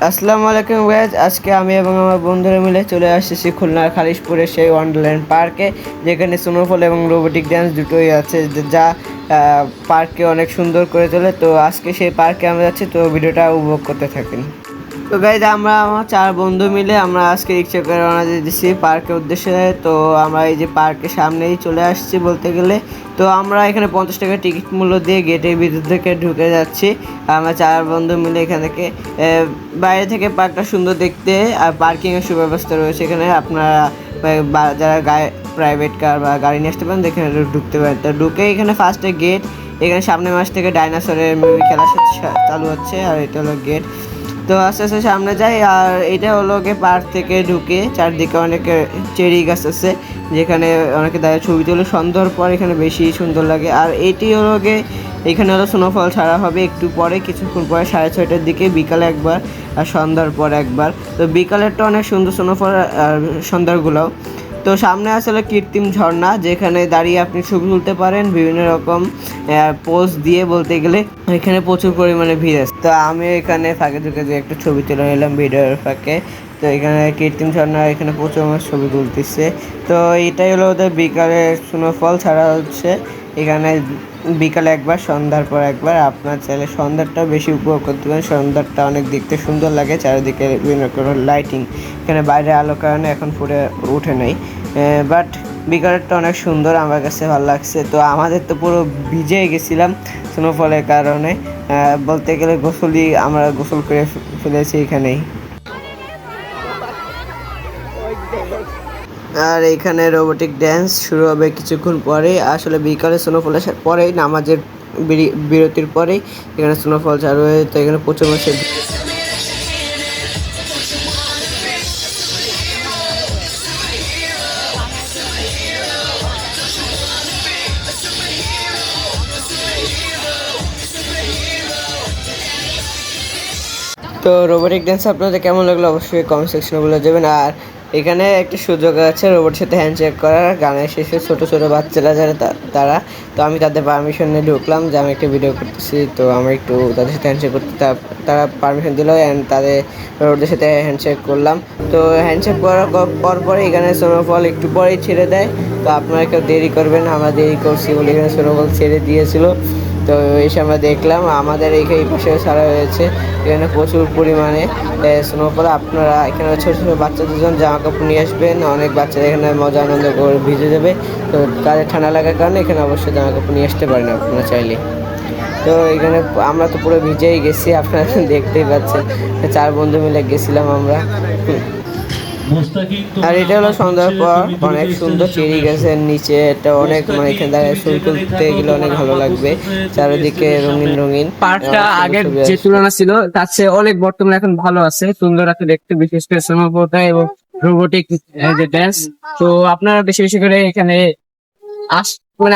আসসালামু আলাইকুম গাইজ, আজকে আমি এবং আমার বন্ধুরা মিলে চলে আসছি খুলনার খালিশপুরের সেই ওয়ান্ডারল্যান্ড পার্কে, যেখানে স্নোফল এবং রোবোটিক ড্যান্স দুটোই আছে, যা পার্ককে অনেক সুন্দর করে তোলে। তো আজকে সেই পার্কে আমরা যাচ্ছি, তো ভিডিওটা উপভোগ করতে থাকেন। তো গাইজ, আমরা আমার 4 বন্ধু মিলে আমরা আজকে রিক্সা করে রওনা দিয়েছি পার্কের উদ্দেশ্যে। তো আমরা এই যে পার্কের সামনেই চলে আসছি বলতে গেলে। তো আমরা এখানে 50 টাকা টিকিট মূল্য দিয়ে গেটের ভিতর থেকে ঢুকে যাচ্ছি। আমরা 4 বন্ধু মিলে এখান থেকে বাইরে থেকে পার্কটা সুন্দর দেখতে, আর পার্কিংয়ের সুব্যবস্থা রয়েছে এখানে। আপনারা যারা প্রাইভেট কার বা গাড়ি নিয়ে আসতে পারেন, এখানে ঢুকতে পারেন। তো ঢুকে এখানে ফার্স্টে গেট, এখানে সামনের মাস থেকে ডাইনোসরের মুভি খেলা চালু হচ্ছে, আর এটা হলো গেট। তো আস্তে আস্তে সামনে যাই, আর এটা হলো গিয়ে পার্ক থেকে ঢুকে চারদিকে অনেক চেরি গাছ আছে, যেখানে অনেকে দাঁড়িয়ে ছবি তুলে। সন্ধ্যার পর এখানে বেশি সুন্দর লাগে। আর এটি হলো গিয়ে এখানে হলো স্নোফল ছাড়া হবে একটু পরে, কিছুক্ষণ পরে 6:30টার দিকে, বিকালে একবার আর সন্ধ্যার পর একবার। তো বিকালেরটা অনেক সুন্দর স্নোফল, আর সন্ধ্যারগুলোও। তো সামনে আসলে কৃত্রিম ঝর্ণা, যেখানে দাঁড়িয়ে আপনি ছবি তুলতে পারেন বিভিন্ন রকম পোজ দিয়ে বলতে গেলে। এখানে প্রচুর পরিমাণে ভিড় আছে। তো আমি এখানে ফাঁকে ঢুকে যে একটু ছবি তুলে নিলাম ভিডিওর ফাঁকে। তো এখানে কৃত্রিম ঝর্ণা, এখানে প্রচুর আমার ছবি তুলতেছে। তো এটাই হলো ওদের বিকালে স্নোফল ছাড়া হচ্ছে এখানে বিকালে একবার, সন্ধ্যার পর একবার। আপনার চাইলে সন্ধ্যাটা বেশি উপভোগ করতে পারেন। সন্ধ্যাটা অনেক দেখতে সুন্দর লাগে, চারিদিকে বিভিন্ন রকম লাইটিং। এখানে বাইরে আলো কারণে এখন ফুটে উঠে নাই, বাট বিকালেরটা অনেক সুন্দর, আমার কাছে ভালো লাগছে। তো আমাদের তো পুরো ভিজে গেছিলাম স্নোফলের কারণে, বলতে গেলে আমরা গোসল করে ফেলেছি এখানেই। আর এখানে রোবোটিক ড্যান্স শুরু হবে কিছুক্ষণ পরে। আসলে বিকালে স্নোফল আসার পরেই, নামাজের বিরতির পরেই এখানে স্নোফল চালু হয়ে, তো এখানে প্রচুর মানুষের। তো রোবোটিক ড্যান্স আপনাদের কেমন লাগলো অবশ্যই কমেন্ট সেকশনে বলে দেবেন। আর এখানে একটা সুযোগ আছে রোবটের সাথে হ্যান্ডশেক করার, গানের শেষে ছোটো ছোটো বাচ্চারা যারা তারা। তো আমি তাদের পারমিশন নিয়ে ঢুকলাম যে আমি একটা ভিডিও করতেছি, তো আমি একটু তাদের সাথে হ্যান্ডশেক করতে, তারা পারমিশন দিল, অ্যান্ড তাদের রোবটের সাথে হ্যান্ডশেক করলাম। তো হ্যান্ডশেক করার পরে এখানে স্নোফল একটু পরেই ছেড়ে দেয়। তো আপনারা কেউ দেরি করবেন, আমরা দেরি করছি বলে এখানে স্নোফল ছেড়ে দিয়েছিল। তো এসে আমরা দেখলাম আমাদের এই পাশে ছাড়া হয়েছে। এখানে প্রচুর পরিমাণে স্নোফল। আপনারা এখানে ছোটো ছোটো বাচ্চাদের জন্য জামা কাপড় নিয়ে আসবেন, অনেক বাচ্চারা এখানে মজা আনন্দ করে ভিজে যাবে। তো তাদের ঠান্ডা লাগার কারণে এখানে অবশ্যই জামা কাপড় নিয়ে আসতে পারেন আপনারা চাইলে। তো এখানে আমরা তো পুরো ভিজেই গেছি, আপনারা দেখতেই পাচ্ছেন। 4 বন্ধু মিলে গেছিলাম আমরা। আর এটা হলো সন্ধ্যার পর অনেক সুন্দর চেরি গাছের নিচে, এটা অনেক মানে এখানে দাঁড়িয়ে ছবি তুলতে গেলে অনেক ভালো লাগবে। চারিদিকে রঙিন রঙিন। পার্কটা আগের যে তুলনা ছিল তার চেয়ে অনেক বর্তমানে এখন ভালো আছে, সুন্দর আছে দেখতে, বিশেষ করে স্নোফলটা এবং রোবোটিক যে ড্যান্স। তো আপনারা বেশি বেশি করে এখানে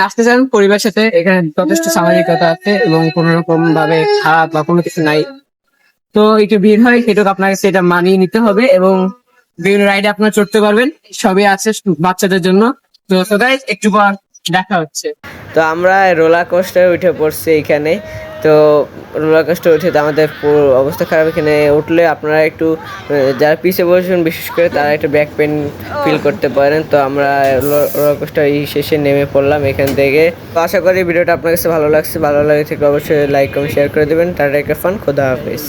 আসতে চান পরিবারের সাথে। এখানে যথেষ্ট সামাজিকতা আছে এবং কোনো রকম ভাবে খারাপ বা কোনো কিছু নাই। তো একটু ভিড় হয়, সেটুকু আপনাকে সেটা মানিয়ে নিতে হবে, এবং বিভিন্ন রাইডে আপনারা চড়তে পারবেন, সবই আছে বাচ্চাদের জন্য। তো গাইস, একটু পর দেখা হচ্ছে। তো আমরা রোলার কোস্টারে উঠে পড়ছি এখানে। তো রোলার কোস্টারে উঠে তো আমাদের পুরো অবস্থা খারাপ। এখানে উঠলে আপনারা একটু, যারা পিছিয়ে বসবেন বিশেষ করে, তারা একটু ব্যাক পেন ফিল করতে পারেন। তো আমরা রোলার কোস্টার শেষে নেমে পড়লাম এখান থেকে। তো আশা করি ভিডিওটা আপনার কাছে ভালো লাগছে। ভালো লাগে থেকে অবশ্যই লাইক কমেন্ট শেয়ার করে দেবেন। টাটা, ফান, খোদা হাফেজ।